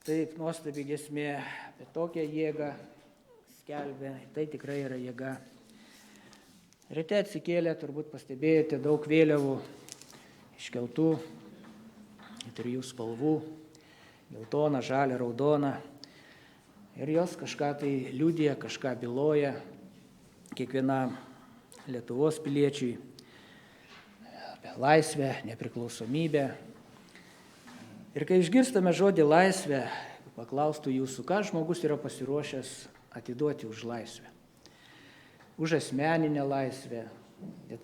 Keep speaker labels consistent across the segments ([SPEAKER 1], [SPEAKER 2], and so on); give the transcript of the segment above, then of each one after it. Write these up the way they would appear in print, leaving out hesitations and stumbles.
[SPEAKER 1] Taip, nuostabi giesmė, apie tokią jėgą skelbia, tai tikrai yra jėga. Ryte atsikėlę, turbūt pastebėjote daug vėliavų iškeltų, trijų spalvų, geltona, žalia, raudona. Ir jos kažką tai liudija, kažką byloja kiekvienam Lietuvos piliečiui apie laisvę, nepriklausomybę. Ir kai išgirstame žodį laisvę, paklaustų jūsų, ką žmogus yra pasiruošęs atiduoti už laisvę. Už asmeninę laisvę.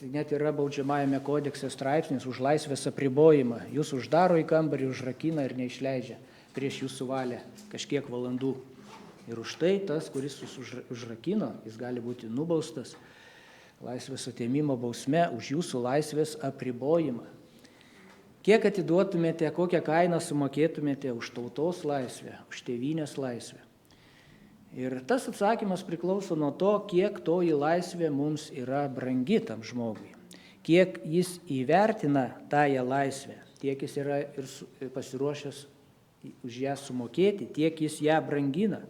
[SPEAKER 1] Net yra baudžiamajame kodekse straipsnis už laisvės apribojimą. Jūs uždaro į kambarį, užrakina ir neišleidžia prieš jūsų valią kažkiek valandų. Ir už tai tas, kuris jūs užrakino, jis gali būti nubaustas laisvės atėmimo bausme už jūsų laisvės apribojimą. Kiek atiduotumėte, kokią kainą sumokėtumėte už tautos laisvę, už tėvynės laisvę. Ir tas atsakymas priklauso nuo to, kiek toji laisvė mums yra brangi tam žmogui. Kiek jis įvertina tąją laisvę, tiek jis yra ir pasiruošęs už ją sumokėti, tiek jis ją brangina.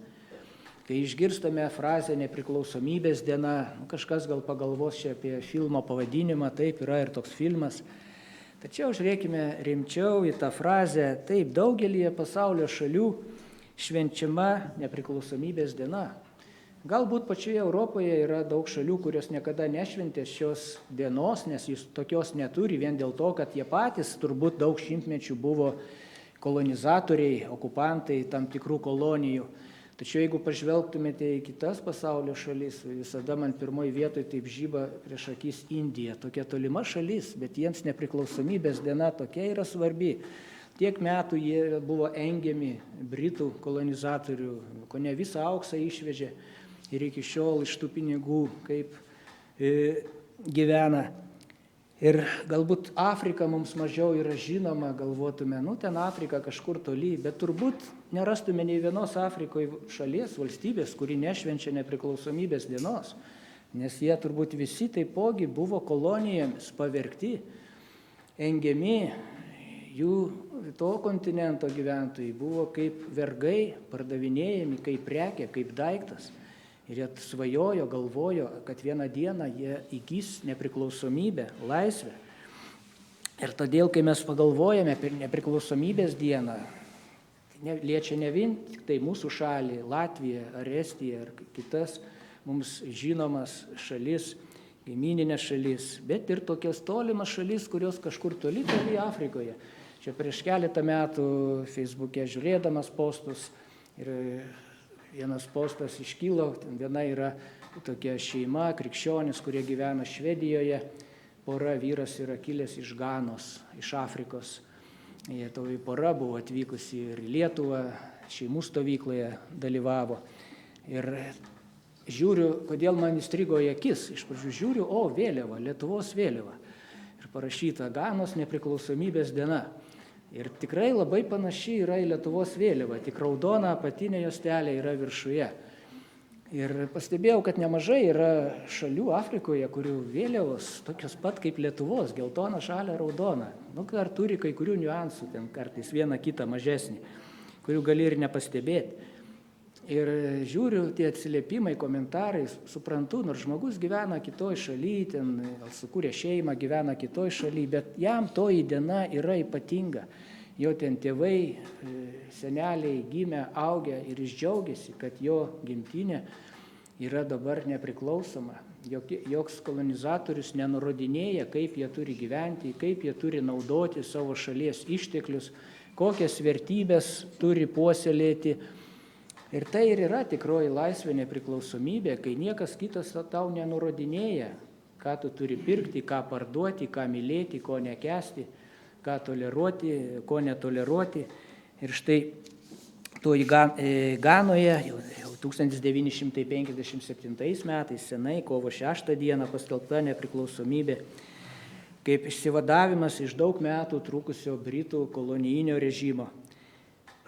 [SPEAKER 1] Kai išgirstame frazę nepriklausomybės diena, kažkas gal pagalvos čia apie filmo pavadinimą, taip yra ir toks filmas. Tačiau žiūrėkime rimčiau į tą frazę, taip daugelį pasaulio šalių švenčiama nepriklausomybės diena. Galbūt pačioje Europoje yra daug šalių, kurios niekada nešventė šios dienos, nes jis tokios neturi vien dėl to, kad jie patys turbūt daug šimtmečių buvo kolonizatoriai, okupantai tam tikrų kolonijų. Tačiau jeigu pažvelgtumėte į kitas pasaulio šalis, visada man pirmoji vietoje taip žyba prieš akis Indija. Tokia tolima šalis, bet jiems nepriklausomybės diena tokia yra svarbi. Tiek metų jie buvo engiami britų kolonizatorių, ko ne visą auksą išvežė ir iki šiol iš tų pinigų kaip gyvena. Ir galbūt Afrika mums mažiau yra žinoma, galvotume, ten Afrika kažkur toli, bet turbūt nerastume nei vienos Afrikoje šalies, valstybės, kuri nešvenčia nepriklausomybės dienos, nes jie turbūt visi taipogi buvo kolonijomis pavergti, engiami, jų to kontinento gyventojai buvo kaip vergai, pardavinėjami kaip prekė, kaip daiktas. Ir jie svajojo, galvojo, kad vieną dieną jie įgys nepriklausomybę, laisvę. Ir todėl, kai mes pagalvojame apie nepriklausomybės dieną, liečia ne vien tik tai mūsų šalį, Latviją ar Estiją ar kitas mums žinomas šalis, kaimyninės šalis, bet ir tokias tolimas šalis, kurios kažkur toli Afrikoje. Čia prieš keletą metų Facebook'e žiūrėdamas postus ir vienas postas iškilo, viena yra tokia šeima, krikščionis, kurie gyvena Švedijoje, pora vyras yra kilęs iš Ganos, iš Afrikos. Toji pora buvo atvykusi ir į Lietuvą, šeimų stovykloje dalyvavo. Ir žiūriu, kodėl man įstrigo į akis. Iš pradžių žiūriu, vėliava, Lietuvos vėliava. Ir parašyta Ganos nepriklausomybės diena. Ir tikrai labai panaši yra į Lietuvos vėliavą, tik raudona apatinė juostelė yra viršuje. Ir pastebėjau, kad nemažai yra šalių Afrikoje, kurių vėliavos tokios pat kaip Lietuvos, geltona, žalia, raudona. Ar turi kai kurių niuansų, ten kartais vieną kitą mažesnį, kurių gali ir nepastebėti. Ir žiūriu, tie atsiliepimai, komentarai, suprantu, nors žmogus gyvena kitoj šaly, ten sukūrė šeimą, gyvena kitoj šaly, bet jam toji diena yra ypatinga. Jo ten tėvai, seneliai gimę, augę ir jis džiaugiasi, kad jo gimtinė yra dabar nepriklausoma. Joks kolonizatorius nenurodinėja, kaip jie turi gyventi, kaip jie turi naudoti savo šalies išteklius, kokias vertybės turi puoselėti. Ir tai ir yra tikroji laisvė, nepriklausomybė, kai niekas kitas tau nenurodinėja, ką tu turi pirkti, ką parduoti, ką mylėti, ko nekęsti, ką toleruoti, ko netoleruoti. Ir štai toji Ganoje jau 1957 metais, senai, kovo 6 dieną paskelbta nepriklausomybė, kaip išsivadavimas iš daug metų trukusio Britų kolonijinio režimo.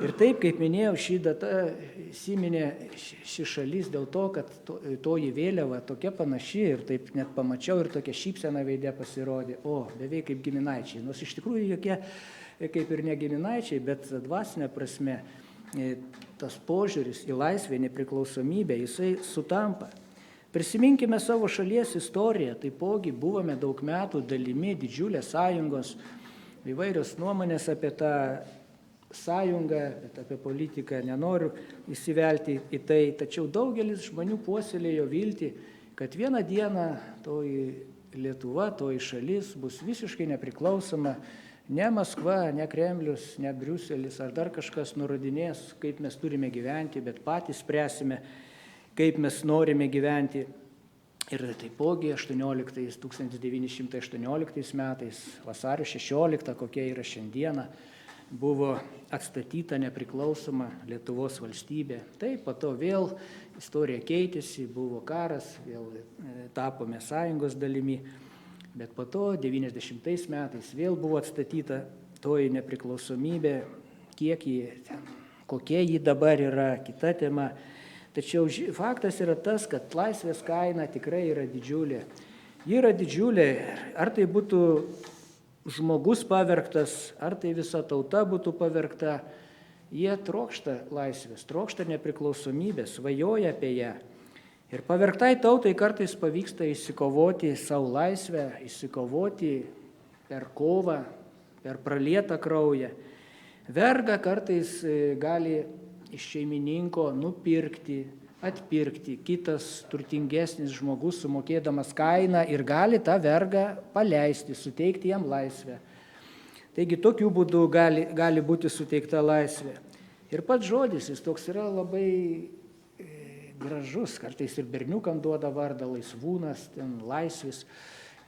[SPEAKER 1] Ir taip, kaip minėjau, ši data įsiminė ši šalis dėl to, kad toji vėliava tokia panaši ir taip net pamačiau ir tokia šypsena veide pasirodė, beveik kaip giminaičiai. Nors iš tikrųjų jokie kaip ir ne giminaičiai, bet dvasinė prasme tas požiūris į laisvę, nepriklausomybę, jisai sutampa. Prisiminkime savo šalies istoriją, taipogi buvome daug metų dalimi didžiulės sąjungos, įvairios nuomonės apie tą sąjungą, bet apie politiką nenoriu įsivelti į tai, tačiau daugelis žmonių puoselėjo viltį, kad vieną dieną toji Lietuva, toji šalis bus visiškai nepriklausoma, ne Maskva, ne Kremlius, ne Briuselis ar dar kažkas nurodinės, kaip mes turime gyventi, bet patys spręsime, kaip mes norime gyventi. Ir taipogi 1918 metais, vasario 16, kokia yra šiandieną, buvo atstatyta nepriklausoma Lietuvos valstybė. Taip, po to vėl istorija keitėsi, buvo karas, vėl tapome sąjungos dalimi, bet po to 90 metais vėl buvo atstatyta toji nepriklausomybė, kokia ji dabar yra, kita tema. Tačiau faktas yra tas, kad laisvės kaina tikrai yra didžiulė. Ji yra didžiulė, ar tai būtų žmogus pavergtas, ar tai visa tauta būtų pavergta, jie trokšta laisvės, trokšta nepriklausomybės, svajoja apie ją. Ir pavergtai tautai kartais pavyksta išsikovoti savo laisvę, išsikovoti per kovą, per pralietą kraują. Vergą kartais gali iš šeimininko nupirkti, atpirkti kitas turtingesnis žmogus, sumokėdamas kainą ir gali tą vergą paleisti, suteikti jam laisvę. Taigi tokiu būdu gali būti suteikta laisvė. Ir pats žodis, jis toks yra labai gražus, kartais ir berniukam duoda vardą laisvūnas, ten laisvis,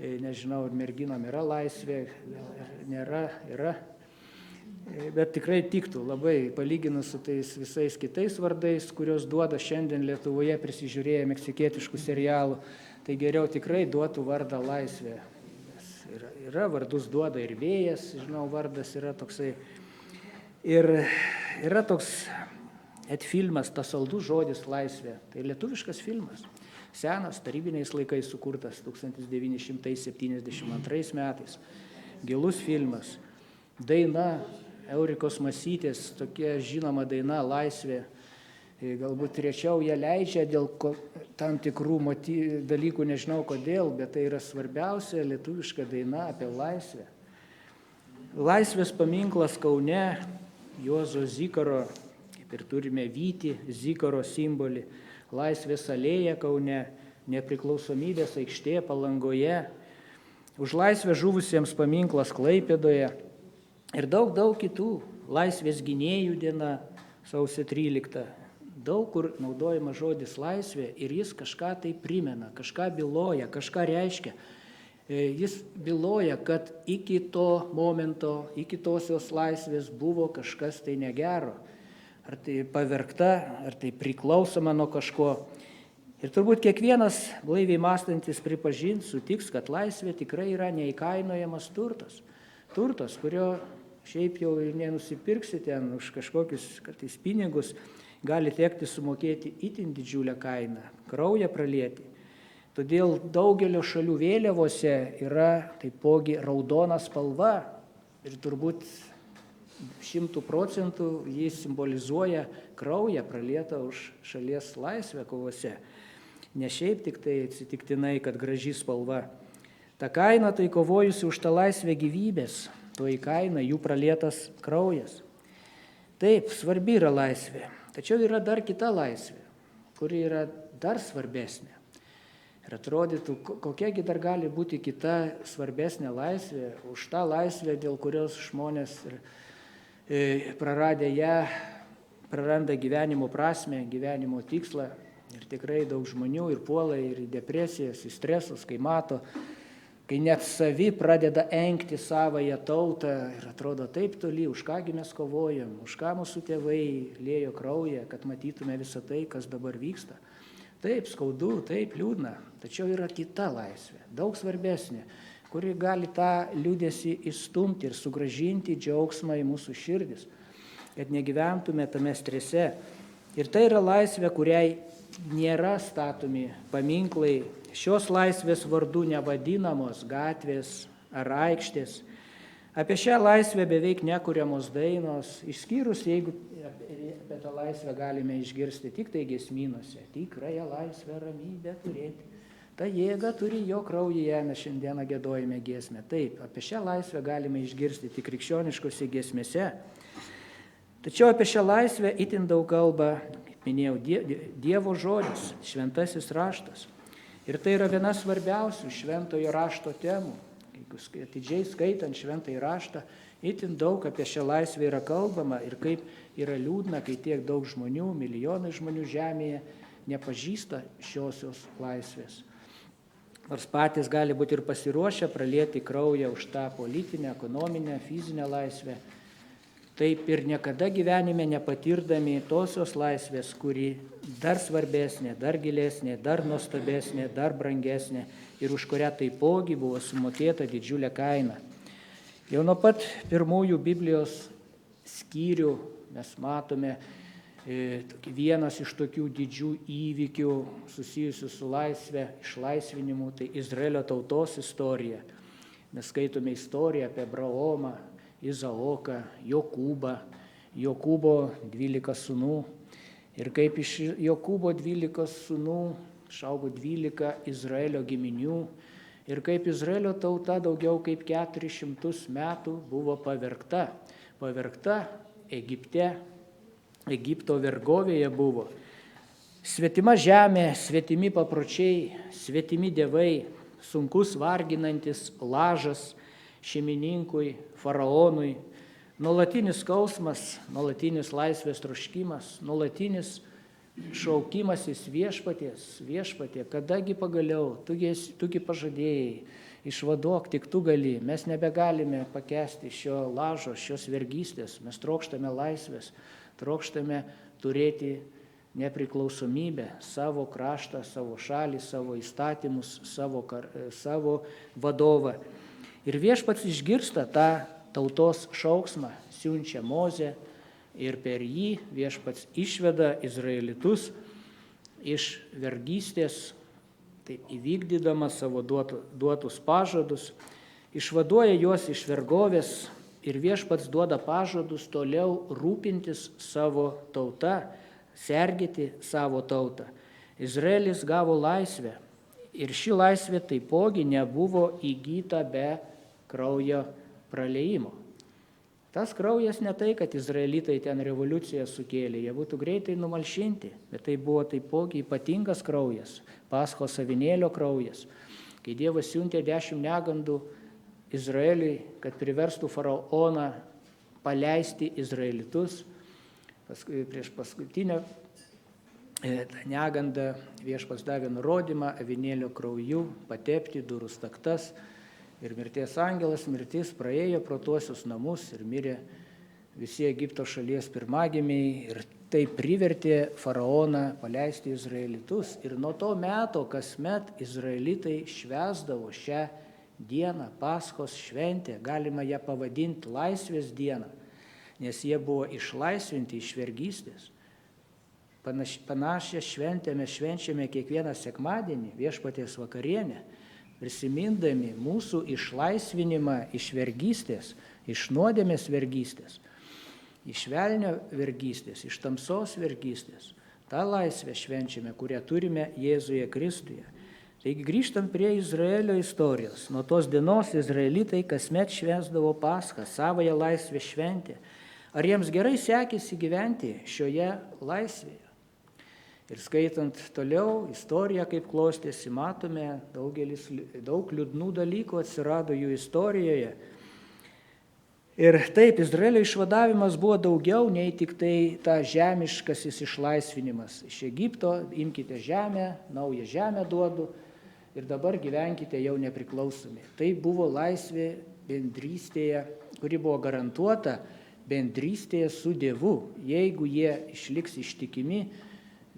[SPEAKER 1] nežinau, ar merginom yra laisvė, nėra, yra. Bet tikrai tiktų labai, palyginus su tais visais kitais vardais, kurios duoda šiandien Lietuvoje prisižiūrėję meksikietiškų serialų, tai geriau tikrai duotų vardą laisvė. Yra vardus duoda ir vėjas, žinau, vardas yra toksai. Ir yra toks filmas, tas saldus žodis laisvė. Tai lietuviškas filmas. Senas, tarybiniais laikais sukurtas 1972 metais. Gilus filmas. Daina Eurikos Masytės, tokia žinoma daina Laisvė. Galbūt rečiau ją leidžia dėl tam tikrų dalykų, nežinau kodėl, bet tai yra svarbiausia lietuviška daina apie laisvę. Laisvės paminklas Kaune, Juozo Zikaro, kaip ir turime Vytį, Zikaro simbolį, Laisvės alėja Kaune, Nepriklausomybės aikštė Palangoje, už laisvę žuvusiems paminklas Klaipėdoje. Ir daug kitų, laisvės gynėjų diena, sausio 13. Daug kur naudojama žodis laisvė ir jis kažką tai primena, kažką byloja, kažką reiškia. Jis byloja, kad iki to momento, iki tosios laisvės buvo kažkas tai negero. Ar tai pavergta, ar tai priklausoma nuo kažko. Ir turbūt kiekvienas blaiviai mąstantis pripažins, sutiks, kad laisvė tikrai yra neįkainojamas turtas. Turtas, kurio šiaip jau nenusipirksi ten už kažkokius kartais pinigus, gali tekti sumokėti itin didžiulę kainą, kraują pralieti. Todėl daugelio šalių vėliavose yra taipogi raudona spalva ir turbūt 100% jis simbolizuoja kraują pralietą už šalies laisvę kovose. Ne šiaip tik tai atsitiktinai, kad graži spalva. Ta kaina tai kovojusi už tą laisvę gyvybės, toji kaina jų pralietas kraujas. Taip, svarbi yra laisvė, tačiau yra dar kita laisvė, kuri yra dar svarbesnė. Ir atrodytų, kokiagi dar gali būti kita svarbesnė laisvė už tą laisvę, dėl kurios žmonės praradę ją, praranda gyvenimo prasmę, gyvenimo tikslą. Ir tikrai daug žmonių ir puola ir į depresijas, į stresus, kai mato, kai net savi pradeda engti savąją tautą ir atrodo taip toli, už kągi mes kovojam, už ką mūsų tėvai liejo kraują, kad matytume visą tai, kas dabar vyksta. Taip skaudu, taip liūdna, tačiau yra kita laisvė, daug svarbesnė, kuri gali tą liūdesį įstumti ir sugrąžinti džiaugsmą į mūsų širdis, kad negyventume tame strese. Ir tai yra laisvė, kuriai nėra statomi paminklai, šios laisvės vardu nevadinamos gatvės ar aikštės. Apie šią laisvę beveik nekuriamos dainos, išskyrus jeigu apie tą laisvę galime išgirsti tik tai giesmynuose. Tikrąją laisvę ramybę turėti. Ta jėga turi jo kraujyje, mes šiandieną giedojame giesmę. Taip, apie šią laisvę galime išgirsti tik krikščioniškose giesmėse. Tačiau apie šią laisvę itin daug kalba, kaip minėjau, Dievo žodis, šventasis raštas. Ir tai yra viena svarbiausių šventojo rašto temų. Jeigu atidžiai skaitant šventąjį raštą, itin daug apie šią laisvę yra kalbama ir kaip yra liūdna, kai tiek daug žmonių, milijonai žmonių žemėje nepažįsta šiosios laisvės. Nors patys gali būti ir pasiruošę pralieti kraują už tą politinę, ekonominę, fizinę laisvę, taip ir niekada gyvenime nepatirdami tosios laisvės, kuri dar svarbesnė, dar gilesnė, dar nuostabesnė, dar brangesnė ir už kurią taipogi buvo sumokėta didžiulė kaina. Jau nuo pat pirmųjų Biblijos skyrių mes matome vienas iš tokių didžių įvykių susijusių su laisvė, išlaisvinimu, tai Izraelio tautos istorija. Mes skaitome istoriją apie Abraomą, Izaoką, Jokūbą, Jokūbo 12 sūnų. Ir kaip iš Jokūbo 12 sūnų išaugo 12 Izraelio giminių. Ir kaip Izraelio tauta daugiau kaip 400 metų buvo pavergta. Pavergta Egipte, Egipto vergovėje buvo. Svetima žemė, svetimi papročiai, svetimi dievai, sunkus varginantis lažas šeimininkui, faraonui, nuolatinis skausmas, nuolatinis laisvės troškimas, nuolatinis šaukimasis viešpatie, kadagi pagaliau, tugi pažadėjai, išvaduok, tik tu gali, mes nebegalime pakęsti šio lažo, šios vergystės, mes trokštame laisvės, trokštame turėti nepriklausomybę, savo kraštą, savo šalį, savo įstatymus, savo vadovą. Ir viešpats išgirsta tą tautos šauksmą, siunčia Mozę ir per jį viešpats išveda izraelitus iš vergystės, taip įvykdydama savo duotus pažadus, išvaduoja juos iš vergovės ir viešpats duoda pažadus toliau rūpintis savo tauta, sergėti savo tautą. Izraelis gavo laisvę ir ši laisvė taipogi nebuvo įgyta be kraujo praliejimo. Tas kraujas ne tai, kad izraelitai ten revoliuciją sukėlė, jie būtų greitai numalšinti, bet tai buvo taipogi ypatingas kraujas, Paschos avinėlio kraujas, kai Dievas siuntė 10 negandų Izraeliui, kad priverstų faraoną paleisti izraelitus. Prieš paskutinę negandą viešpats davė nurodymą avinėlio krauju patepti durų staktas. Ir mirties angelas mirtis praėjo pro tuosius namus ir mirė visi Egipto šalies pirmagimiai. Ir tai privertė faraoną paleisti izraelitus. Ir nuo to meto kasmet izraelitai švęsdavo šią dieną, Paschos šventę, galima ją pavadinti laisvės dieną, nes jie buvo išlaisvinti iš vergystės. Panašią šventę mes švenčiame kiekvieną sekmadienį, viešpaties vakarienę, prisimindami mūsų išlaisvinimą iš vergystės, iš nuodėmės vergystės, iš velnio vergystės, iš tamsos vergystės. tą laisvę švenčiame, kurią turime Jėzuje Kristuje. Taigi grįžtam prie Izraelio istorijos. Nuo tos dienos izraelitai kasmet švęsdavo Paschą, savąją laisvę šventę. Ar jiems gerai sekėsi gyventi šioje laisvėje? Ir skaitant toliau istoriją, kaip klostėsi, matome, daug liūdnų dalykų atsirado jų istorijoje. Ir taip, Izraelio išvadavimas buvo daugiau nei tik tai ta žemiškasis išlaisvinimas. Iš Egipto imkite žemę, naują žemę duodu ir dabar gyvenkite jau nepriklausomi. Tai buvo laisvė bendrystėje, kuri buvo garantuota bendrystėje su Dievu. Jeigu jie išliks ištikimi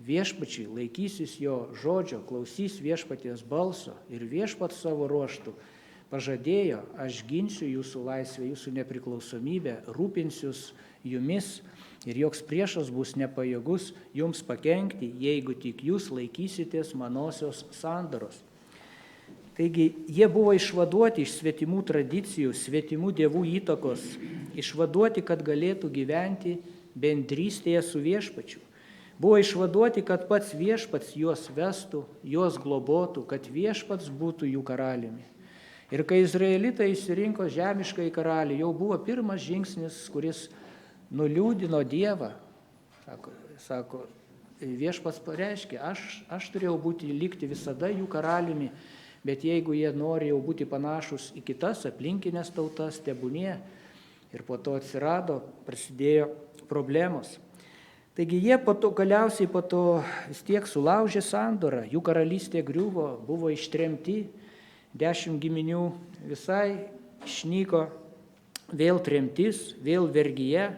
[SPEAKER 1] viešpačiui, laikysis jo žodžio, klausys viešpaties balso ir viešpats savo ruožtų pažadėjo, aš ginsiu jūsų laisvę, jūsų nepriklausomybę, rūpinsius jumis ir joks priešas bus nepajėgus jums pakenkti, jeigu tik jūs laikysitės manosios sandoros. Taigi jie buvo išvaduoti iš svetimų tradicijų, svetimų dievų įtakos, išvaduoti, kad galėtų gyventi bendrystėje su viešpačiu. Buvo išvaduoti, kad pats viešpats juos vestų, juos globotų, kad viešpats būtų jų karaliumi. Ir kai izraelitai išsirinko žemiškąjį karalių, jau buvo pirmas žingsnis, kuris nuliūdino Dievą. Sako, viešpats pareiškė, aš turėjau likti visada jų karaliumi, bet jeigu jie nori jau būti panašus į kitas aplinkinės tautas, tebūnie. Ir po to prasidėjo problemos. Taigi jie galiausiai po to vis tiek sulaužė sandorą, jų karalystė griuvo, buvo ištremti, 10 giminių visai išnyko, vėl tremtis, vėl vergyje.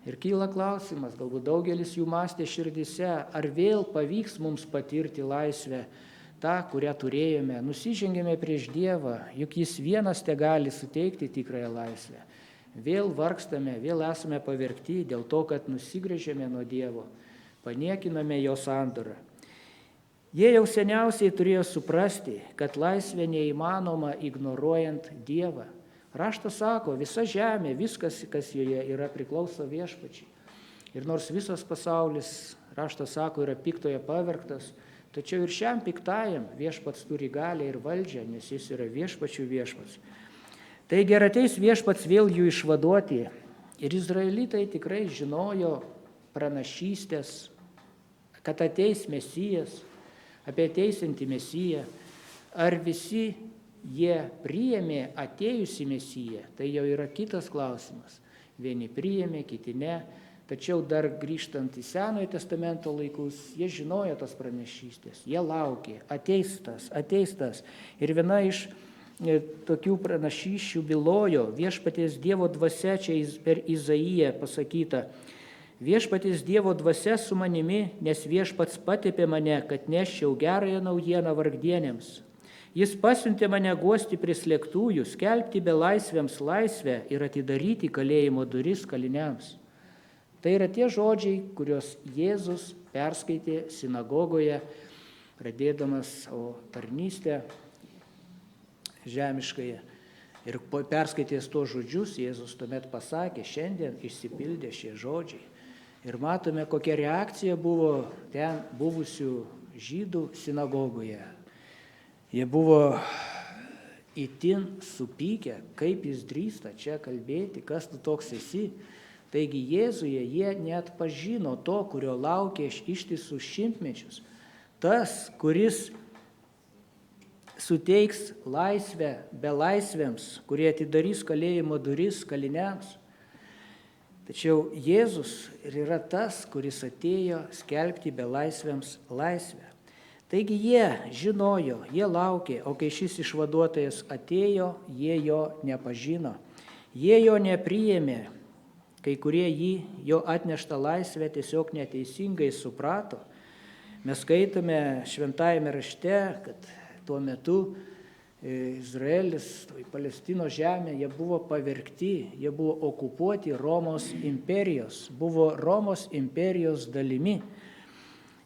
[SPEAKER 1] Ir kyla klausimas, galbūt daugelis jų mąstė širdyse, ar vėl pavyks mums patirti laisvę, tą, kurią turėjome. Nusižengėme prieš Dievą, juk Jis vienas tegali suteikti tikrąją laisvę. Vėl vargstame, vėl esame pavergti dėl to, kad nusigręžėme nuo Dievo, paniekiname jo sandorą. Jie jau seniausiai turėjo suprasti, kad laisvė neįmanoma ignoruojant Dievą. Raštas sako, visa žemė, viskas, kas joje yra, priklauso viešpačiai. Ir nors visas pasaulis, raštas sako, yra piktoje pavergtas, tačiau ir šiam piktajam viešpats turi galią ir valdžią, nes jis yra viešpačių viešpats. Taigi ir ateis viešpats vėl jų išvaduoti. Ir izraelitai tikrai žinojo pranašystės, kad ateis Mesijas, apie ateisiantį Mesiją. Ar visi jie priėmė atėjusį Mesiją, tai jau yra kitas klausimas. Vieni priėmė, kiti ne. Tačiau dar grįžtant į Senojo testamento laikus, jie žinojo tas pranašystės, jie laukė, ateis tas. Ir viena iš tokių pranašysčių bylojo, viešpaties Dievo dvasia, čia per Izaiją pasakyta, viešpaties Dievo dvasia su manimi, nes viešpats patepė mane, kad neščiau gerąją naujieną vargdienėms. Jis pasiuntė mane guosti prislėgtųjų, skelbti belaisviams laisvę ir atidaryti kalėjimo duris kaliniams. Tai yra tie žodžiai, kuriuos Jėzus perskaitė sinagogoje, pradėdamas savo tarnystę žemiškąją. Ir perskaitęs tuos žodžius, Jėzus tuomet pasakė, šiandien išsipildė šie žodžiai. Ir matome, kokia reakcija buvo ten buvusių žydų sinagogoje. Jie buvo itin supykę, kaip jis drįsta čia kalbėti, kas tu toks esi. Taigi Jėzuje jie net pažino to, kurio laukė ištisus šimtmečius. Tas, kuris suteiks laisvę belaisviams, kurie atidarys kalėjimo duris kaliniams. Tačiau Jėzus ir yra tas, kuris atėjo skelbti belaisviams laisvę. Taigi jie žinojo, jie laukė, o kai šis išvaduotojas atėjo, jie jo nepažino. Jie jo nepriėmė, kai kurie jo atneštą laisvę tiesiog neteisingai suprato. Mes skaitome šventajame rašte, kad tuo metu Izraelis, Palestino žemė, jie buvo pavergti, jie buvo okupuoti Romos imperijos, buvo Romos imperijos dalimi.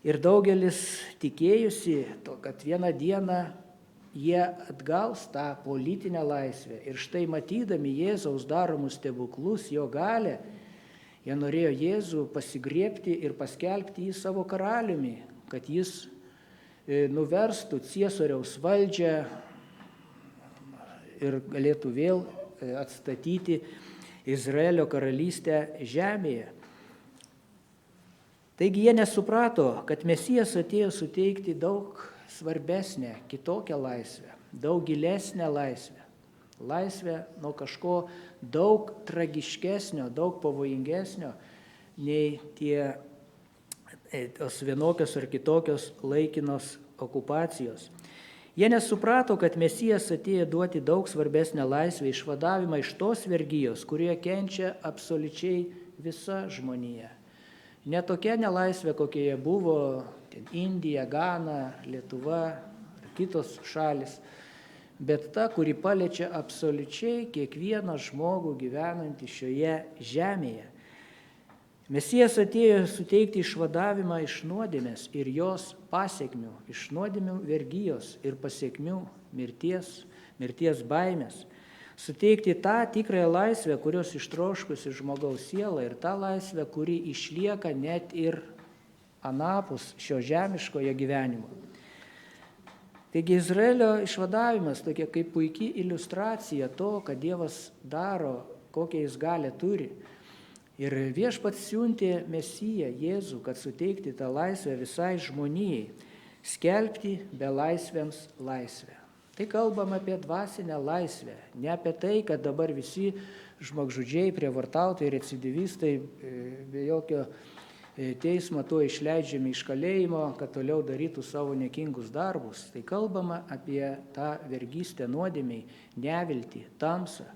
[SPEAKER 1] Ir daugelis tikėjusi, kad vieną dieną jie atgaus tą politinę laisvę. Ir štai matydami Jėzaus daromus stebuklus, jo galę, jie norėjo Jėzų pasigriebti ir paskelbti jį savo karaliumi, kad jis nuverstų Ciesoriaus valdžią ir galėtų vėl atstatyti Izraelio karalystę žemėje. Taigi jie nesuprato, kad Mesijas atėjo suteikti daug svarbesnę, kitokią laisvę, daug gilesnę laisvę. Laisvę nuo kažko daug tragiškesnio, daug pavojingesnio, nei tos vienokios ar kitokios laikinos okupacijos. Jie nesuprato, kad Mesijas atėjo duoti daug svarbesnę laisvę, išvadavimą iš tos vergijos, kurioje kenčia absoliučiai visa žmonija. Ne tokia nelaisvė, kokie jie buvo, Indija, Gana, Lietuva ar kitos šalis, bet ta, kuri paliečia absoliučiai kiekvieną žmogų gyvenantį šioje žemėje. Mesijas atėjo suteikti išvadavimą iš nuodėmės ir jos pasekmių, iš nuodėmių vergijos ir pasekmių mirties baimės. Suteikti tą tikrąją laisvę, kurios ištroškusi žmogaus siela ir tą laisvę, kuri išlieka net ir anapus šio žemiškojo gyvenimo. Taigi Izraelio išvadavimas tokia kaip puikiai iliustracija to, kad Dievas daro, kokią jis galę turi. Ir Viešpats siuntė Mesiją, Jėzų, kad suteikti tą laisvę visai žmonijai, skelbti belaisviams laisvę. Tai kalbam apie dvasinę laisvę, ne apie tai, kad dabar visi žmogžudžiai, prievartautojai, recidivistai be jokio teismo tuo išleidžiami iš kalėjimo, kad toliau darytų savo nekingus darbus. Tai kalbama apie tą vergystę nuodėmiai, neviltį, tamsą,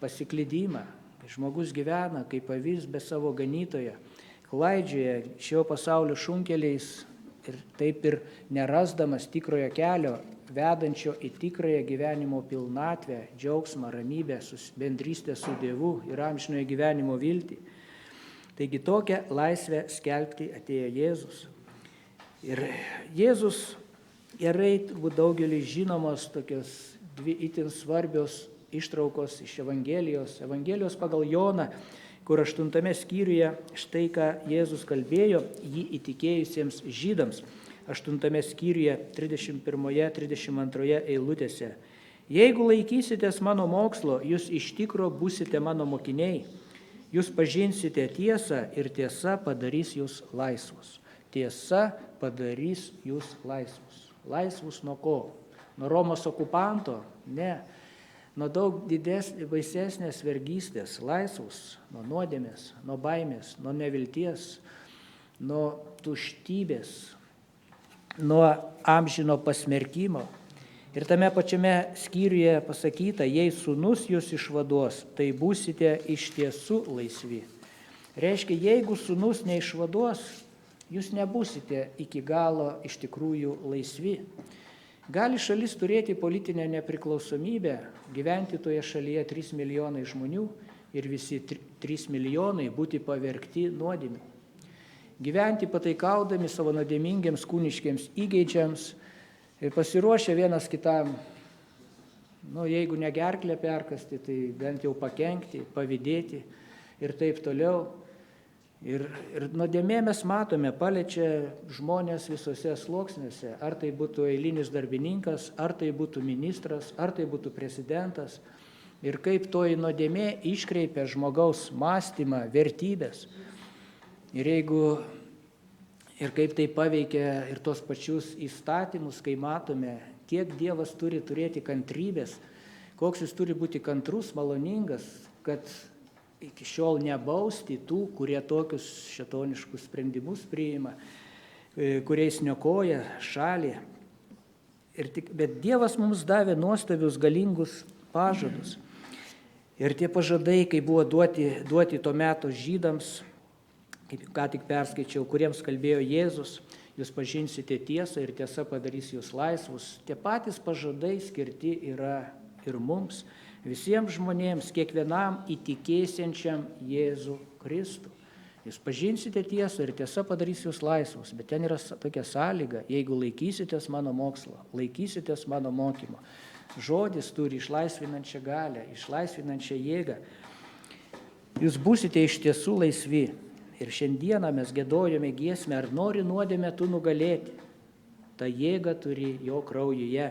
[SPEAKER 1] pasiklydimą. Žmogus gyvena kaip avys be savo ganytojo, klaidžioja šio pasaulio šunkeliais ir taip ir nerasdamas tikrojo kelio, vedančio į tikrąją gyvenimo pilnatvę, džiaugsmą, ramybę, bendrystę su Dievu ir amžinojo gyvenimo viltį. Taigi tokią laisvę skelbti atėjo Jėzus. Ir Jėzus gerai turbūt daugeliui žinomos tokios dvi itin svarbios ištraukos iš Evangelijos pagal Joną, kur 8 skyriuje štai ką Jėzus kalbėjo jį įtikėjusiems žydams. 8 skyriuje 31-32 eilutėse. Jeigu laikysitės mano mokslo, jūs iš tikro būsite mano mokiniai. Jūs pažinsite tiesą ir tiesa padarys jūs laisvus. Tiesa padarys jūs laisvus. Laisvus nuo ko? Nuo Romos okupanto? Ne. Nuo daug baisesnės vergystės. Laisvus nuo nuodėmės, nuo baimės, nuo nevilties, nuo tuštybės, nuo amžino pasmerkimo. Ir tame pačiame skyriuje pasakyta, jei sūnus jūs išvaduos, tai būsite iš tiesų laisvi. Reiškia, jeigu sūnus neišvaduos, jūs nebūsite iki galo iš tikrųjų laisvi. Gali šalis turėti politinę nepriklausomybę, gyventi toje šalyje 3 milijonai žmonių ir visi 3 milijonai būti pavergti nuodėmių. Gyventi pataikaudami savo nuodėmingiams kūniškiams įgeidžiams, ir pasiruošę vienas kitam, jeigu ne gerklę perkasti, tai bent jau pakenkti, pavydėti ir taip toliau. Ir nuodėmė mes matome, paliečia žmonės visose sluoksniuose, ar tai būtų eilinis darbininkas, ar tai būtų ministras, ar tai būtų prezidentas. Ir kaip toji nuodėmė iškreipia žmogaus mąstymą, vertybės. Ir kaip tai paveikia ir tos pačius įstatymus, kai matome, kiek Dievas turi turėti kantrybės, koks jis turi būti kantrus, maloningas, kad iki šiol nebausti tų, kurie tokius šėtoniškus sprendimus priima, kuriais niokoja šalį. Bet Dievas mums davė nuostabius galingus pažadus. Ir tie pažadai, kai buvo duoti to meto žydams, kaip ką tik perskaičiau, kuriems kalbėjo Jėzus, jūs pažinsite tiesą ir tiesa padarys jūs laisvus. Tie patys pažadai skirti yra ir mums, visiems žmonėms, kiekvienam įtikėsiančiam Jėzų Kristų. Jūs pažinsite tiesą ir tiesa padarys jūs laisvus, bet ten yra tokia sąlyga, jeigu laikysitės mano mokslo, laikysitės mano mokymo. Žodis turi išlaisvinančią galią, išlaisvinančią jėgą. Jūs būsite iš tiesų laisvi. Ir šiandieną mes giedojome giesmę, ar nori nuodėmę tu nugalėti. Ta jėga turi jo kraujuje,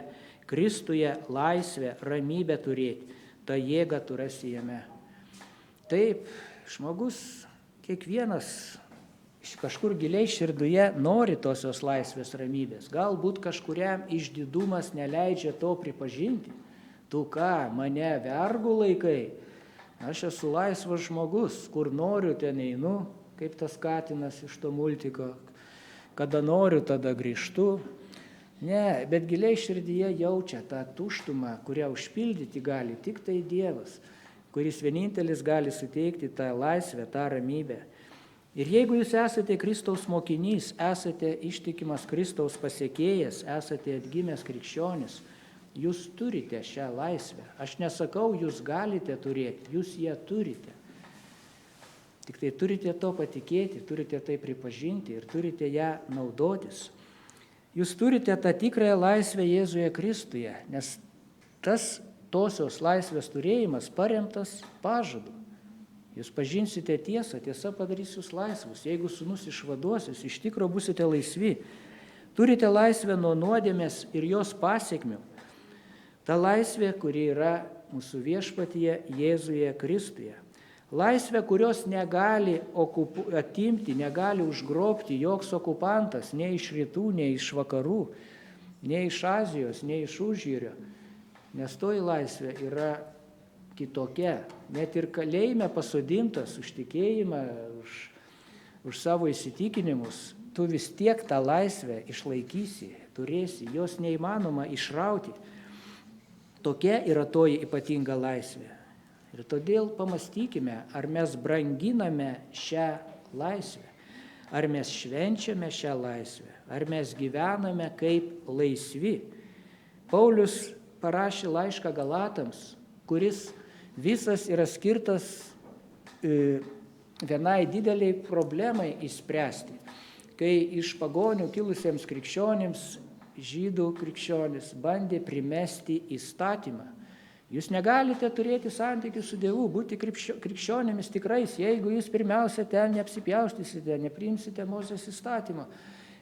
[SPEAKER 1] Kristuje laisvę, ramybę turėti. Ta jėga tu rasi jame. Taip, žmogus, kiekvienas iš kažkur giliai širduje nori tosios laisvės ramybės. Galbūt kažkuriam išdidumas neleidžia to pripažinti. Tu ką, mane vergų laikai? Aš esu laisvas žmogus, kur noriu ten einu. Kaip tas katinas iš to multiko, kada noriu, tada grįžtu. Ne, bet giliai širdyje jaučia tą tuštumą, kurią užpildyti gali tik tai Dievas, kuris vienintelis gali suteikti tą laisvę, tą ramybę. Ir jeigu jūs esate Kristaus mokinys, esate ištikimas Kristaus pasiekėjas, esate atgimęs krikščionis, jūs turite šią laisvę. Aš nesakau, jūs galite turėti, jūs ją turite. Tik tai turite to patikėti, turite tai pripažinti ir turite ją naudotis. Jūs turite tą tikrąją laisvę Jėzuje Kristuje, nes tas tosios laisvės turėjimas paremtas pažadu. Jūs pažinsite tiesą, tiesa padarys jūs laisvus. Jeigu Sūnus išvaduos jūs, iš tikro busite laisvi. Turite laisvę nuo nuodėmės ir jos pasiekmių. Ta laisvė, kuri yra mūsų viešpatyje Jėzuje Kristuje. Laisvė, kurios negali atimti, negali užgrobti joks okupantas, nei iš rytų, nei iš vakarų, nei iš Azijos, nei iš užjūrio. Nes toji laisvė yra kitokia. Net ir kalėjime pasodintas už tikėjimą, už savo įsitikinimus, tu vis tiek tą laisvę išlaikysi, turėsi, jos neįmanoma išrauti. Tokia yra toji ypatinga laisvė. Ir todėl pamastykime, ar mes branginame šią laisvę, ar mes švenčiame šią laisvę, ar mes gyvename kaip laisvi. Paulius parašė laišką Galatams, kuris visas yra skirtas vienai dideliai problemai išspręsti, kai iš pagonių kilusiems krikščionims, žydų krikščionis bandė primesti įstatymą. Jūs negalite turėti santykių su Dievu, būti krikščionimis tikrais, jeigu jūs pirmiausia ten neapsipjaustysite, nepriimsite Mozės įstatymą.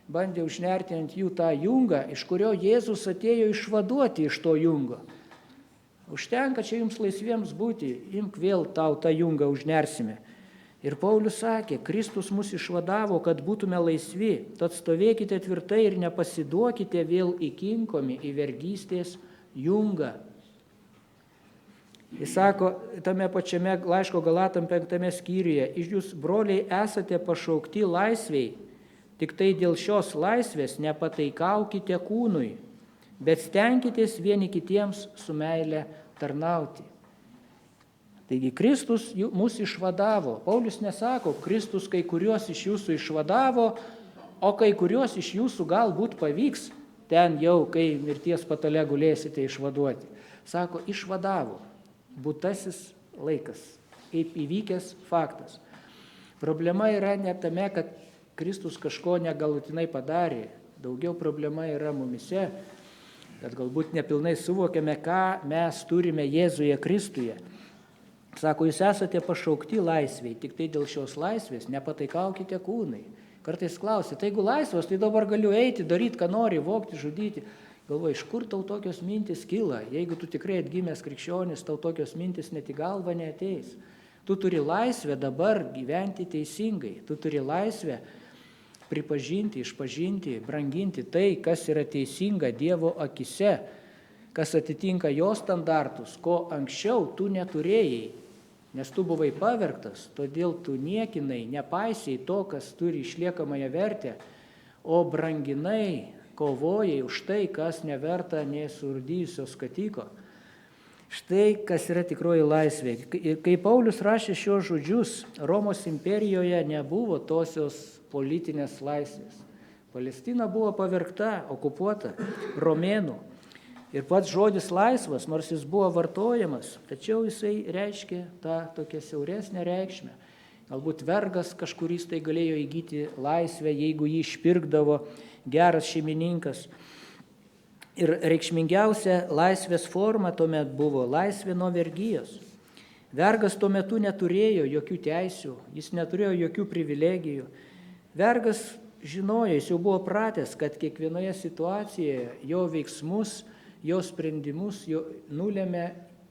[SPEAKER 1] Bandė užnerti ant jų tą jungą, iš kurio Jėzus atėjo išvaduoti iš to jungo. Užtenka čia jums laisviems būti, imk vėl tau tą jungą užnersime. Ir Paulius sakė, Kristus mus išvadavo, kad būtume laisvi, tad stovėkite tvirtai ir nepasiduokite vėl įkinkomi į vergystės jungą. Jis sako, tame pačiame laiško Galatam 5 skyriuje, iš jūs, broliai, esate pašaukti laisviai, tik tai dėl šios laisvės nepataikaukite kūnui, bet stenkitės vieni kitiems su meile tarnauti. Taigi Kristus mus išvadavo. Paulius nesako, Kristus kai kuriuos iš jūsų išvadavo, o kai kuriuos iš jūsų galbūt pavyks, ten jau, kai mirties patale gulėsite išvaduoti. Sako, išvadavo. Būtasis laikas, kaip įvykęs faktas. Problema yra ne tame, kad Kristus kažko negalutinai padarė. Daugiau problema yra mumise, kad galbūt nepilnai suvokiame, ką mes turime Jėzuje Kristuje. Sako, jūs esate pašaukti laisviai, tik tai dėl šios laisvės nepataikaukite kūnai. Kartais klausia, tai jeigu laisvas, tai dabar galiu eiti, daryti, ką nori, vogti, žudyti. Galvoju, iš kur tau tokios mintis kyla? Jeigu tu tikrai atgimęs krikščionis, tau tokios mintis net į galvą neateis. Tu turi laisvę dabar gyventi teisingai. Tu turi laisvę pripažinti, išpažinti, branginti tai, kas yra teisinga Dievo akise, kas atitinka jo standartus, ko anksčiau tu neturėjai, nes tu buvai pavergtas, todėl tu niekinai, nepaisiai to, kas turi išliekamąją vertę, o branginai, kovojai už tai, kas neverta nei surdyjusios skatiko. Štai kas yra tikroji laisvė. Kai Paulius rašė šios žodžius, Romos imperijoje nebuvo tosios politinės laisvės. Palestina buvo pavergta, okupuota romėnų. Ir pats žodis laisvas, nors jis buvo vartojamas, tačiau jisai reiškia tą tokią siauresnę reikšmę. Galbūt vergas kažkuris tai galėjo įgyti laisvę, jeigu jį išpirkdavo geras šeimininkas. Ir reikšmingiausia laisvės forma tuomet buvo laisvė nuo vergijos. Vergas tuo metu neturėjo jokių teisių, jis neturėjo jokių privilegijų. Vergas žinojo, jis jau buvo pratęs, kad kiekvienoje situacijoje jo veiksmus, jo sprendimus nulėmė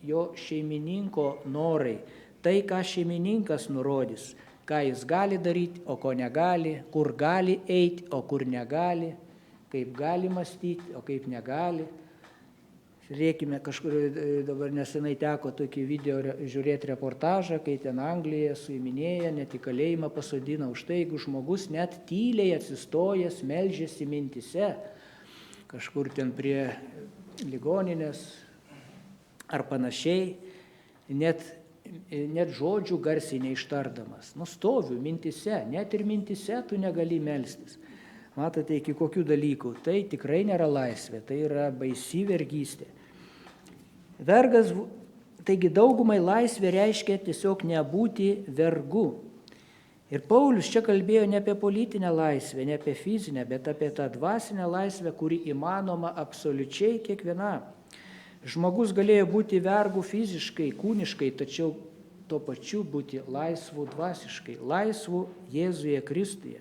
[SPEAKER 1] jo šeimininko norai. Tai, ką šeimininkas nurodys, ką jis gali daryti, o ko negali, kur gali eiti, o kur negali, kaip gali mąstyti, o kaip negali. Žiūrėkime, kažkur dabar nesenai teko tokį video žiūrėti reportažą, kai ten Anglijoje suiminėja, net į kalėjimą pasodina už tai, jeigu žmogus net tyliai atsistojęs, meldžiasi mintise, kažkur ten prie ligoninės ar panašiai, net žodžių garsiai neištardamas. Stoviu mintise, net ir mintise tu negali melstis. Matote, iki kokių dalykų. Tai tikrai nėra laisvė, tai yra baisi vergystė. Vergas, taigi daugumai laisvė reiškia tiesiog nebūti vergu. Ir Paulius čia kalbėjo ne apie politinę laisvę, ne apie fizinę, bet apie tą dvasinę laisvę, kuri įmanoma absoliučiai kiekvienam. Žmogus galėjo būti vergu fiziškai, kūniškai, tačiau tuo pačiu būti laisvu dvasiškai, laisvu Jėzuje Kristuje.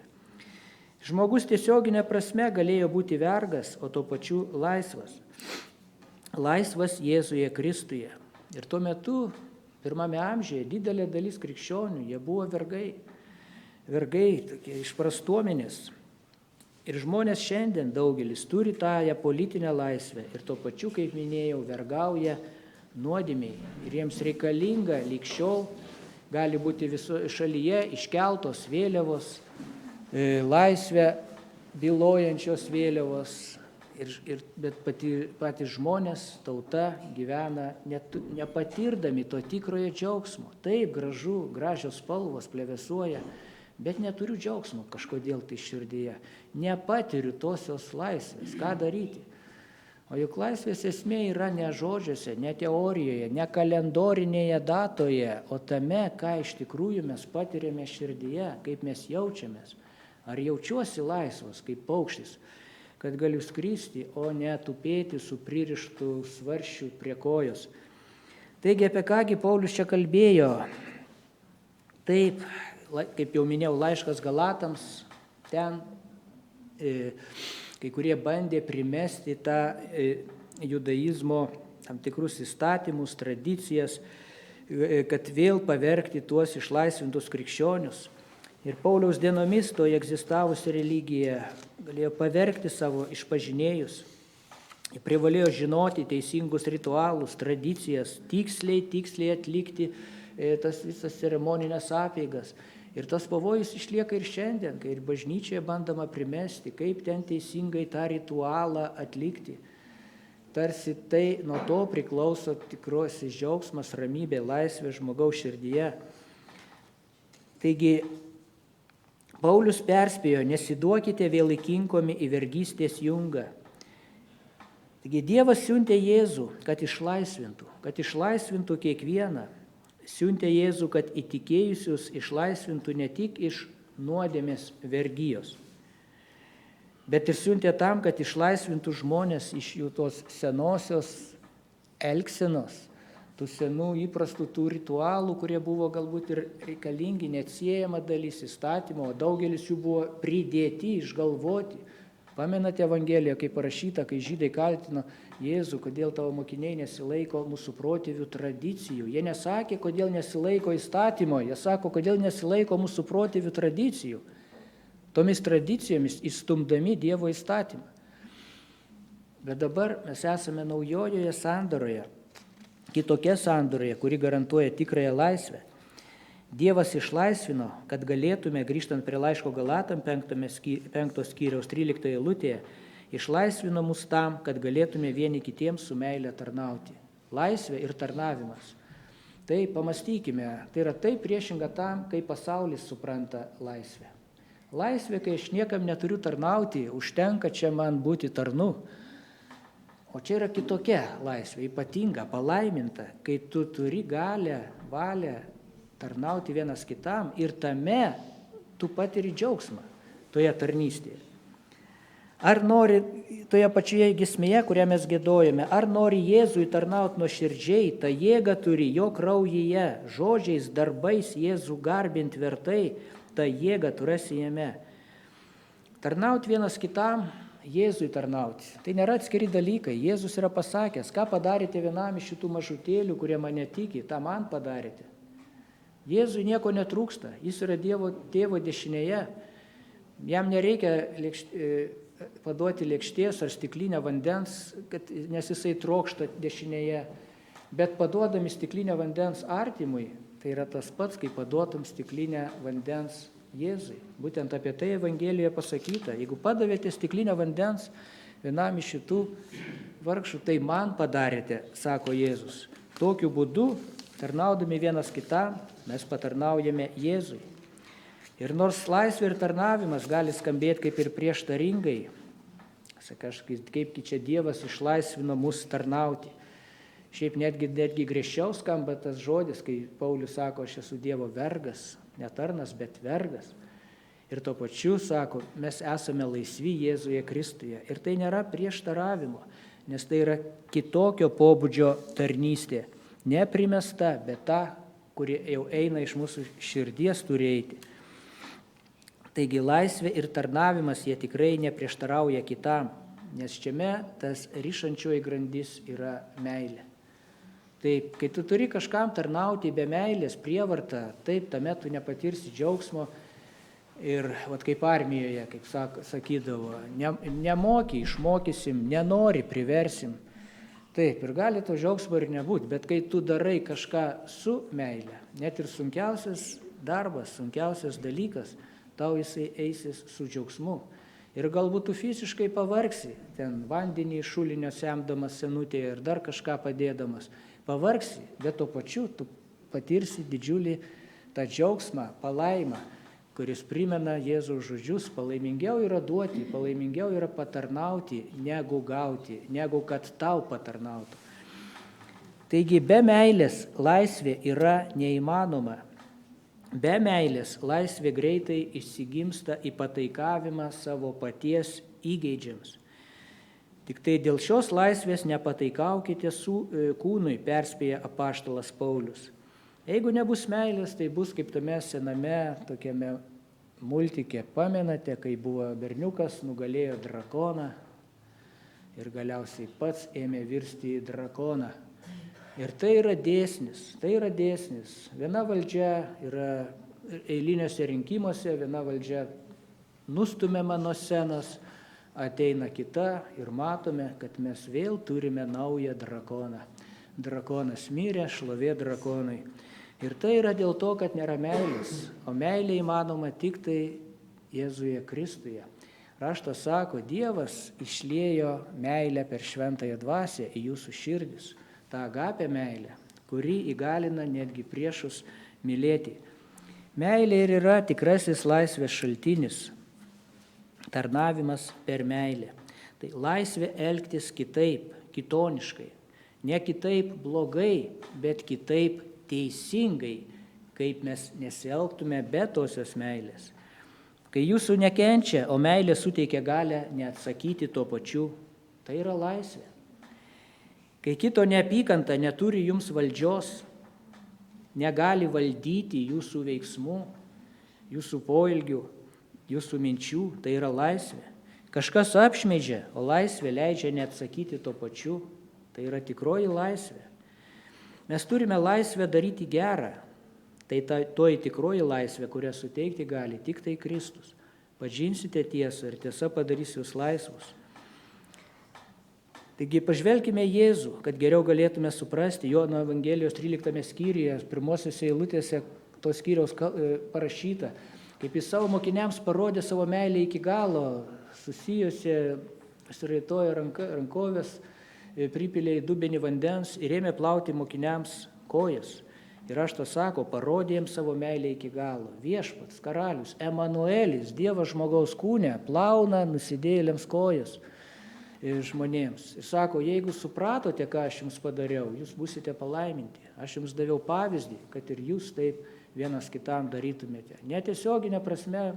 [SPEAKER 1] Žmogus tiesioginė prasme galėjo būti vergas, o tuo pačiu laisvas. Laisvas Jėzuje Kristuje. Ir tuo metu, pirmame amžiuje, didelė dalis krikščionių, jie buvo vergai. Vergai, tokie iš prastuomenės. Ir žmonės šiandien daugelis turi tąją politinę laisvę ir tuo pačiu, kaip minėjau, vergauja nuodėmiai. Ir jiems reikalinga lyg šiol, gali būti visoje šalyje iškeltos vėliavos, laisvę bylojančios vėliavos, bet patys žmonės, tauta gyvena nepatirdami to tikrojo džiaugsmo. Taip, gražios spalvos plevėsuoja, bet neturiu džiaugsmo kažkodėl tai širdyje. Nepatiriu tosios laisvės. Ką daryti? O juk laisvės esmė yra ne žodžiuose, ne teorijoje, ne kalendorinėje datoje, o tame, ką iš tikrųjų mes patiriame širdyje, kaip mes jaučiamės. Ar jaučiuosi laisvas kaip paukštis, kad galiu skristi, o ne tupėti su pririštu svarsčiu prie kojos. Taigi apie kągi Paulius čia kalbėjo? Taip, kaip jau minėjau, laiškas Galatams, ten kai kurie bandė primesti tą judaizmo tam tikrus įstatymus, tradicijas, kad vėl pavergti tuos išlaisvintus krikščionius. Ir Pauliaus dienomis toje egzistavusi religija galėjo pavergti savo išpažinėjus. Jie privalėjo žinoti teisingus ritualus, tradicijas, tiksliai atlikti tas visas ceremoninės apeigas. Ir tas pavojus išlieka ir šiandien, kai ir bažnyčioje bandoma primesti, kaip ten teisingai tą ritualą atlikti. Tarsi tai nuo to priklauso tikrosis džiaugsmas, ramybė, laisvė žmogaus širdyje. Taigi, Paulius perspėjo, nesiduokite vėl įkinkomi į vergystės jungą. Taigi, Dievas siuntė Jėzų, kad išlaisvintų kiekvieną. Siuntė Jėzų, kad įtikėjusius išlaisvintų ne tik iš nuodėmės vergijos, bet ir siuntė tam, kad išlaisvintų žmonės iš jų tos senosios elgsenos, tų senų įprastų tų ritualų, kurie buvo galbūt ir reikalingi, neatsiejama dalis įstatymo, o daugelis jų buvo pridėti, išgalvoti. Pamenate Evangeliją, kaip parašyta, kai žydai kaltino Jėzų, kodėl tavo mokiniai nesilaiko mūsų protėvių tradicijų. Jie nesakė, kodėl nesilaiko įstatymo, jie sako, kodėl nesilaiko mūsų protėvių tradicijų. Tomis tradicijomis įstumdami Dievo įstatymą. Bet dabar mes esame naujojoje sandoroje, kitokia sandoroje, kuri garantuoja tikrąją laisvę. Dievas išlaisvino, kad galėtume, grįžtant prie laiško Galatam 5 skyriaus 13 eilutėje, išlaisvino mus tam, kad galėtume vieni kitiems su meile tarnauti. Laisvė ir tarnavimas. Tai pamastykime, tai yra taip priešinga tam, kaip pasaulis supranta laisvę. Laisvė, kai aš niekam neturiu tarnauti, užtenka čia man būti tarnu. O čia yra kitokia laisvė, ypatinga, palaiminta, kai tu turi galią, valią tarnauti vienas kitam ir tame tu patiri džiaugsmą toje tarnystėje. Ar nori toje pačioje giesmėje, kurią mes giedojame, ar nori Jėzui tarnauti nuoširdžiai, tą jėgą turi jo kraujyje, žodžiais, darbais Jėzų garbint vertai, tą jėgą tu rasi jame. Tarnauti vienas kitam, Jėzui tarnauti. Tai nėra atskiri dalykai. Jėzus yra pasakęs, ką padarėte vienam iš šitų mažutėlių, kurie mane tiki, tą man padarėte. Jėzui nieko netrūksta, jis yra Dievo tėvo dešinėje, jam nereikia paduoti lėkštės ar stiklinę vandens, nes jisai trokšta dešinėje, bet paduodami stiklinę vandens artimui, tai yra tas pats, kaip paduotum stiklinę vandens Jėzui. Būtent apie tai Evangelijoje pasakyta, jeigu padavėte stiklinę vandens vienam iš šitų vargšų, tai man padarėte, sako Jėzus. Tokiu būdu, tarnaudami vienas kitam, mes patarnaujame Jėzui. Ir nors laisvė ir tarnavimas gali skambėti kaip ir prieštaringai, kaip čia Dievas išlaisvino mus tarnauti. Šiaip netgi griežčiau skamba tas žodis, kai Paulius sako, aš esu Dievo vergas, ne tarnas, bet vergas. Ir tuo pačiu sako, mes esame laisvi Jėzuje Kristuje. Ir tai nėra prieštaravimo, nes tai yra kitokio pobūdžio tarnystė. Neprimesta, bet ta, kuri jau eina iš mūsų širdies turi eiti. Taigi laisvė ir tarnavimas jie tikrai neprieštarauja kitam, nes šiame tas ryšančioji grandis yra meilė. Taip, kai tu turi kažkam tarnauti be meilės, prievartą, taip, tame tu nepatirsi džiaugsmo. Ir kaip armijoje, kaip sakydavo, nemoki, išmokysim, nenori, priversim. Taip, ir gali to džiaugsmo ir nebūti, bet kai tu darai kažką su meilė, net ir sunkiausias darbas, sunkiausias dalykas, tau jisai eisis su džiaugsmu. Ir galbūt tu fiziškai pavargsi, ten vandenį iš šulinio semdamas senutėje ir dar kažką padėdamas. Pavargsi, bet tuo pačiu tu patirsi didžiulį tą džiaugsmą, palaimą, kuris primena Jėzaus žodžius, palaimingiau yra duoti, palaimingiau yra patarnauti, negu gauti, negu kad tau patarnautų. Taigi be meilės laisvė yra neįmanoma. Be meilės laisvė greitai išsigimsta į pataikavimą savo paties įgeidžiams. Tik tai dėl šios laisvės nepataikaukite kūnui, perspėja apaštalas Paulius. Jeigu nebus meilės, tai bus kaip tame sename tokiame multike, pamenate, kai buvo berniukas, nugalėjo drakoną ir galiausiai pats ėmė virsti į drakoną. Ir tai yra dėsnis. Viena valdžia yra eiliniuose rinkimuose, viena valdžia nustumiama nuo scenos, ateina kita ir matome, kad mes vėl turime naują drakoną. Drakonas mirė, šlovė drakonui. Ir tai yra dėl to, kad nėra meilės, o meilė įmanoma tik tai Jėzuje Kristuje. Raštas sako, Dievas išliejo meilę per šventąją dvasią į jūsų širdis. Ta agapė meilė, kuri įgalina netgi priešus mylėti. Meilė ir yra tikrasis laisvės šaltinis, tarnavimas per meilę. Tai laisvė elgtis kitaip, kitoniškai, ne kitaip blogai, bet kitaip teisingai, kaip mes nesielgtume be tosios meilės. Kai jūsų nekenčia, o meilė suteikia galią neatsakyti tuo pačiu, tai yra laisvė. Kai kito neapykanta neturi jums valdžios, negali valdyti jūsų veiksmų, jūsų poelgių, jūsų minčių, tai yra laisvė. Kažkas apšmeižia, o laisvė leidžia neatsakyti tuo pačiu, tai yra tikroji laisvė. Mes turime laisvę daryti gerą, tai toji tikroji laisvė, kurią suteikti gali tik tai Kristus. Pažinsite tiesą ir tiesa padarys jūs laisvus. Taigi pažvelkime Jėzų, kad geriau galėtume suprasti. Jono Evangelijos 13 skyriuje, pirmosiose eilutėse to skyriaus parašyta, kaip jis savo mokiniams parodė savo meilę iki galo, susijusi, suraitojo rankovės, pripylė į dubenį vandens ir ėmė plauti mokiniams kojas. Ir raštas sako, parodė jiems savo meilę iki galo. Viešpats, karalius, Emanuelis, Dievas žmogaus kūne, plauna nusidėjėliams kojas žmonėms. Ir sako, jeigu supratote, ką aš jums padariau, jūs būsite palaiminti. Aš jums daviau pavyzdį, kad ir jūs taip vienas kitam darytumėte. Netiesioginė prasme,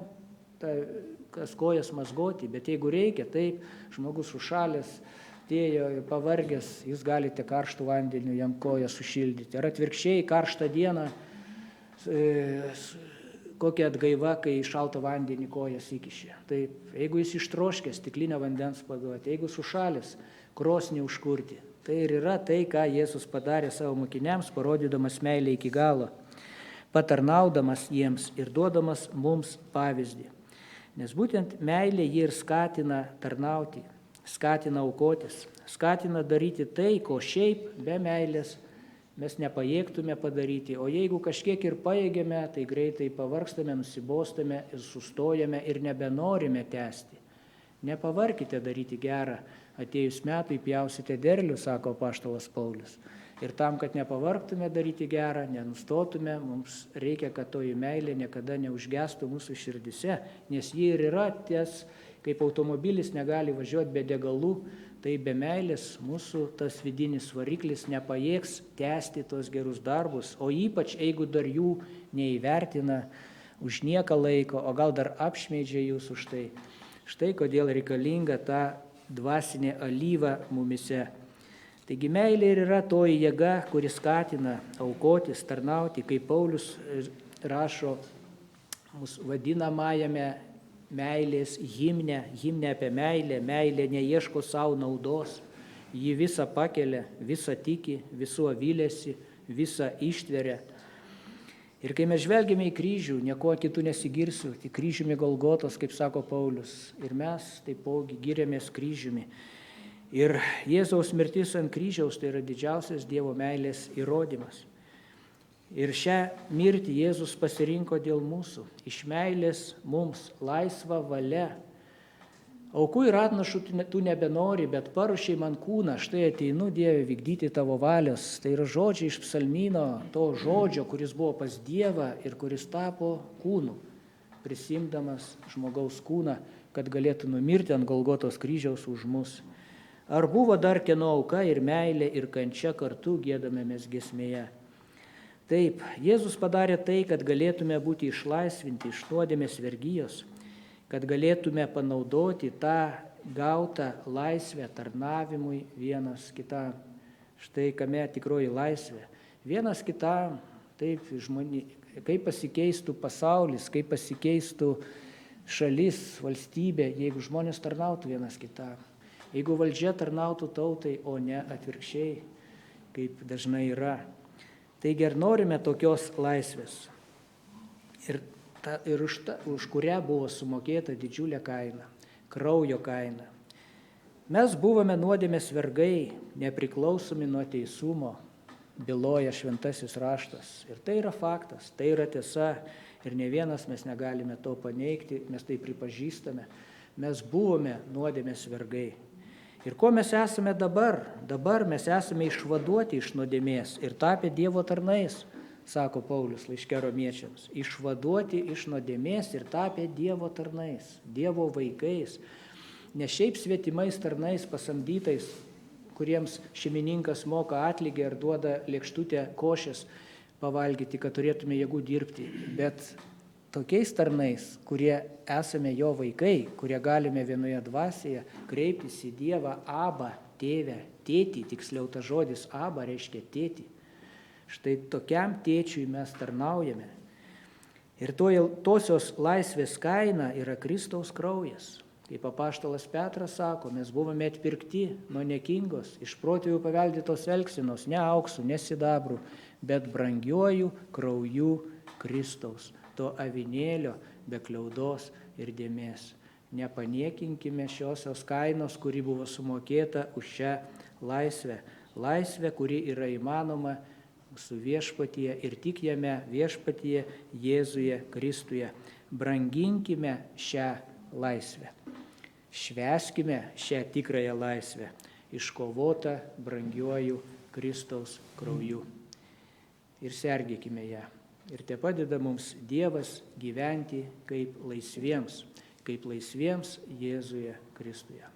[SPEAKER 1] kas kojas mazgoti, bet jeigu reikia, taip, žmogus sušalęs, atėjo pavargęs, jūs galite karštų vandeniu jam koją sušildyti. Ar atvirkščiai karštą dieną, kokia atgaiva, kai šaltą vandenį kojas įkišė. Taip, jeigu jis ištroškęs, stiklinę vandens paduoti, jeigu sušalęs, krosnį užkurti. Tai ir yra tai, ką Jėzus padarė savo mokiniams, parodydamas meilę iki galo, patarnaudamas jiems ir duodamas mums pavyzdį. Nes būtent meilė jį ir skatina tarnauti, skatina aukotis, skatina daryti tai, ko šiaip be meilės mes nepajėgtume padaryti, o jeigu kažkiek ir pajėgėme, tai greitai pavargstame, nusibostame ir sustojame ir nebenorime tęsti. Nepavarkite daryti gerą, atėjus metui pjausite derlių, sako apaštalas Paulius. Ir tam, kad nepavargtume daryti gerą, nenustotume, mums reikia, kad toji meilė niekada neužgestų mūsų širdise, nes ji ir yra ties, kaip automobilis negali važiuoti be degalų, tai be meilės mūsų tas vidinis variklis nepajėgs tęsti tos gerus darbus, o ypač jeigu dar jų neįvertina už nieką laiko, o gal dar apšmeižia jūs už tai. Štai kodėl reikalinga tą dvasinė alyva mumise. Taigi meilė ir yra toji jėga, kuri skatina aukotis, tarnauti, kaip Paulius rašo mūsų vadinamajame meilės himne apie meilę. Meilė neieško savo naudos, ji visą pakelia, visą tiki, visuo vylėsi, visą ištveria. Ir kai mes žvelgiame į kryžių, nieko kitų nesigirsiu, tik kryžiumi Golgotos, kaip sako Paulius. Ir mes taipogi giriamės kryžiumi. Ir Jėzaus mirtis ant kryžiaus tai yra didžiausias Dievo meilės įrodymas. Ir šią mirtį Jėzus pasirinko dėl mūsų, iš meilės mums, laisva valia. Aukų ir atnašų tu nebenori, bet paruošei man kūną, štai ateinu, Dieve, vykdyti tavo valios. Tai yra žodžiai iš psalmyno, to žodžio, kuris buvo pas Dievą ir kuris tapo kūnu, prisimdamas žmogaus kūną, kad galėtų numirti ant Golgotos kryžiaus už mus. Ar buvo dar kieno auka ir meilė ir kančia kartu giedame mes giesmėje. Taip, Jėzus padarė tai, kad galėtume būti išlaisvinti iš nuodėmės vergijos, kad galėtume panaudoti tą gautą laisvę tarnavimui vienas kitam. Štai kame tikroji laisvė. Vienas kitam, taip, kaip pasikeistų pasaulis, kaip pasikeistų šalis, valstybė, jeigu žmonės tarnautų vienas kitam. Jeigu valdžia tarnautų tautai, o ne atvirkščiai, kaip dažnai yra. Taigi ar norime tokios laisvės? Ir už kurią buvo sumokėta didžiulė kaina, kraujo kaina. Mes buvome nuodėmės vergai, nepriklausomi nuo teisumo, byloja šventasis raštas. Ir tai yra faktas, tai yra tiesa ir ne vienas mes negalime to paneigti, mes tai pripažįstame. Mes buvome nuodėmės vergai. Ir ko mes esame dabar? Dabar mes esame išvaduoti iš nuodėmės ir tapę Dievo tarnais, sako Paulius laiške Romiečiams, išvaduoti iš nuodėmės ir tapę Dievo tarnais, Dievo vaikais, ne šiaip svetimais tarnais pasamdytais, kuriems šeimininkas moka atlygį ar duoda lėkštutę košės pavalgyti, kad turėtume jėgų dirbti, bet tokiais tarnais, kurie esame jo vaikai, kurie galime vienoje dvasioje kreiptis į Dievą Abba, tėvę, tėtį, tiksliau tas žodis Abba reiškia tėtį. Štai tokiam tėčiui mes tarnaujame. Ir tosios laisvės kaina yra Kristaus kraujas. Kaip apaštalas Petras sako, mes buvome atpirkti nuo niekingos, iš protėvių paveldėtos elgsenos, ne auksų, ne sidabrų, bet brangiuoju krauju Kristaus, to avinėlio be kliaudos ir dėmės. Nepaniekinkime šiosios kainos, kuri buvo sumokėta už šią laisvę. Laisvę, kuri yra įmanoma su viešpatyje ir tik jame viešpatyje Jėzuje Kristuje. Branginkime šią laisvę. Švęskime šią tikrąją laisvę, iškovotą brangiuoju Kristaus krauju. Ir sergėkime ją. Ir te padeda mums Dievas gyventi kaip laisviems Jėzuje Kristuje.